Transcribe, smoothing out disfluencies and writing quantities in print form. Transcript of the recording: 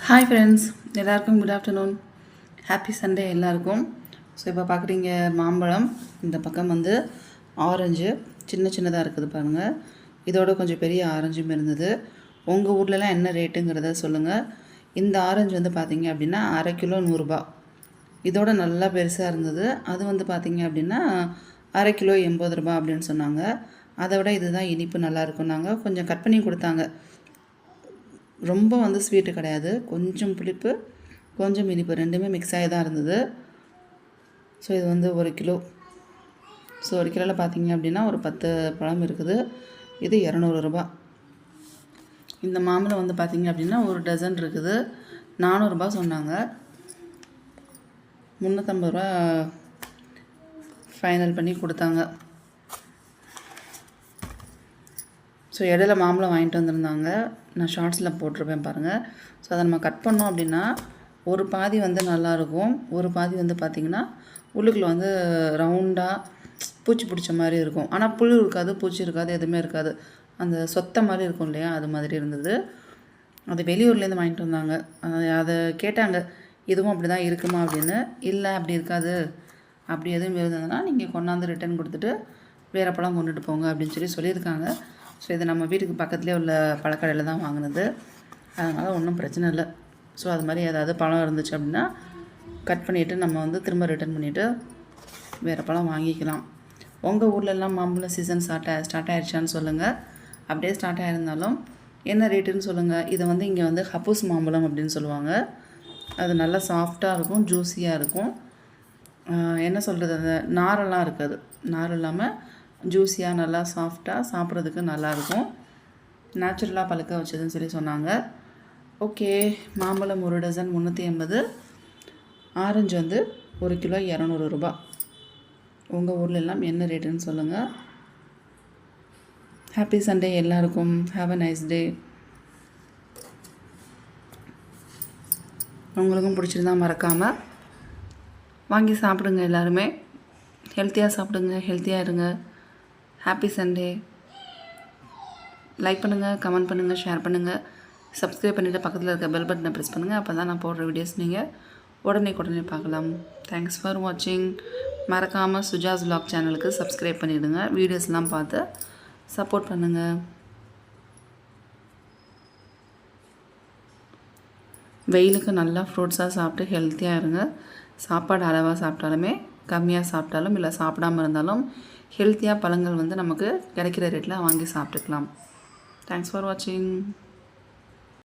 Hi friends, எல்லாருக்கும் good afternoon. Happy Sunday எல்லாருக்கும். So இப்போ பார்க்குறீங்க மாம்பழம், இந்த பக்கம் வந்து ஆரஞ்சு சின்ன சின்னதாக இருக்குது பாருங்கள். இதோட கொஞ்சம் பெரிய ஆரஞ்சும் இருந்தது. உங்கள் ஊர்லலாம் என்ன ரேட்டுங்கிறத சொல்லுங்கள். இந்த ஆரஞ்சு வந்து பார்த்திங்க அப்படின்னா அரை கிலோ 100 இதோட நல்லா பெருசாக இருந்தது. அது வந்து பார்த்திங்க அப்படின்னா அரை கிலோ 80 அப்படின்னு சொன்னாங்க. அதை விட இதுதான் இனிப்பு நல்லாயிருக்குன்னாங்க. கொஞ்சம் கட் பண்ணி கொடுத்தாங்க. ரொம்ப வந்து ஸ்வீட்டு கிடையாது, கொஞ்சம் புளிப்பு கொஞ்சம் இனிப்பு ரெண்டுமே மிக்ஸ் ஆகி தான் இருந்தது. ஸோ இது வந்து 1 கிலோ. ஸோ 1 கிலோவில் பார்த்திங்க அப்படின்னா ஒரு 10 பழம் இருக்குது. இது 200 ரூபா. இந்த மாம்பழம் வந்து பார்த்திங்க அப்படின்னா ஒரு டசன் இருக்குது. 400 சொன்னாங்க. 350 ரூபா ஃபைனல் பண்ணி கொடுத்தாங்க. ஸோ இடையில மாம்பழம் வாங்கிட்டு வந்திருந்தாங்க. நான் ஷார்ட்ஸில் போட்டிருப்பேன் பாருங்கள். ஸோ அதை நம்ம கட் பண்ணோம் அப்படின்னா ஒரு பாதி வந்து நல்லாயிருக்கும், ஒரு பாதி வந்து பார்த்திங்கன்னா உள்ளுக்குள்ள வந்து ரவுண்டாக பூச்சி பிடிச்ச மாதிரி இருக்கும். ஆனால் புழு இருக்காது, பூச்சி இருக்காது, எதுவுமே இருக்காது. அந்த சொத்தை மாதிரி இருக்கும் இல்லையா, அது மாதிரி இருந்தது. அது வெளியூர்லேருந்து வாங்கிட்டு வந்தாங்க. அதை கேட்டாங்க, இதுவும் அப்படி தான் இருக்குமா அப்படின்னு. இல்லை அப்படி இருக்காது, அப்படி எதுவும் இருந்ததுன்னா நீங்கள் கொண்டாந்து ரிட்டன் கொடுத்துட்டு வேறு பழம் கொண்டுட்டு போங்க அப்படின்னு சொல்லியிருக்காங்க. ஸோ இது நம்ம வீட்டுக்கு பக்கத்துலேயே உள்ள பழக்கடையில் தான் வாங்கினது, அதனால் ஒன்றும் பிரச்சனை இல்லை. ஸோ அது மாதிரி ஏதாவது பழம் இருந்துச்சு அப்படின்னா கட் பண்ணிவிட்டு நம்ம வந்து திரும்ப ரிட்டன் பண்ணிவிட்டு வேறு பழம் வாங்கிக்கலாம். உங்கள் ஊர்லெலாம் மாம்பழம் சீசன் ஸ்டார்ட் ஆகிடுச்சான்னு சொல்லுங்கள். அப்படியே ஸ்டார்ட் ஆகிருந்தாலும் என்ன ரேட்டுன்னு சொல்லுங்கள். இதை வந்து இங்கே வந்து ஹப்பூஸ் மாம்பழம் அப்படின்னு சொல்லுவாங்க. அது நல்லா சாஃப்டாக இருக்கும், ஜூஸியாக இருக்கும். என்ன சொல்கிறது, அந்த நாரெல்லாம் இருக்காது, நார் இல்லாமல் ஜூஸியாக நல்லா சாஃப்டாக சாப்பிட்றதுக்கு நல்லாயிருக்கும். நேச்சுரலாக பழுக்க வச்சதுன்னு சொன்னாங்க. ஓகே, மாம்பழம் ஒரு டசன் 380, ஆரஞ்சு வந்து 1 கிலோ 200 ரூபா. உங்கள் ஊரில் எல்லாம் என்ன ரேட்டுன்னு சொல்லுங்கள். ஹாப்பி சண்டே எல்லாருக்கும். Have a nice day. உங்களுக்கும் பிடிச்சிருந்தா மறக்காமல் வாங்கி சாப்பிடுங்க. எல்லாருமே ஹெல்த்தியாக சாப்பிடுங்க, ஹெல்த்தியாக இருங்க. Happy Sunday. லைக் பண்ணுங்கள், கமெண்ட் பண்ணுங்கள், ஷேர் பண்ணுங்கள், சப்ஸ்கிரைப் பண்ணிவிட்டு பக்கத்தில் இருக்க பெல் பட்டனை ப்ரெஸ் பண்ணுங்கள். அப்போ தான் நான் போடுற வீடியோஸ் நீங்கள் உடனே பார்க்கலாம். தேங்க்ஸ் ஃபார் வாட்சிங். மறக்காமல் சுஜாஸ் vlog சேனலுக்கு சப்ஸ்கிரைப் பண்ணிவிடுங்க. வீடியோஸ்லாம் பார்த்து சப்போர்ட் பண்ணுங்கள். வெயிலுக்கு நல்லா ஃப்ரூட்ஸாக சாப்பிட்டு ஹெல்த்தியாக இருங்க. சாப்பாடு அளவாக சாப்பிட்டாலுமே, கம்மியாக சாப்பிட்டாலும், இல்லை சாப்பிடாமல் இருந்தாலும் ஹெல்த்தியாக பழங்கள் வந்து நமக்கு கிடைக்கிற ரேட்டில் வாங்கி சாப்பிட்டுக்கலாம். தேங்க்ஸ் ஃபார் வாட்சிங்.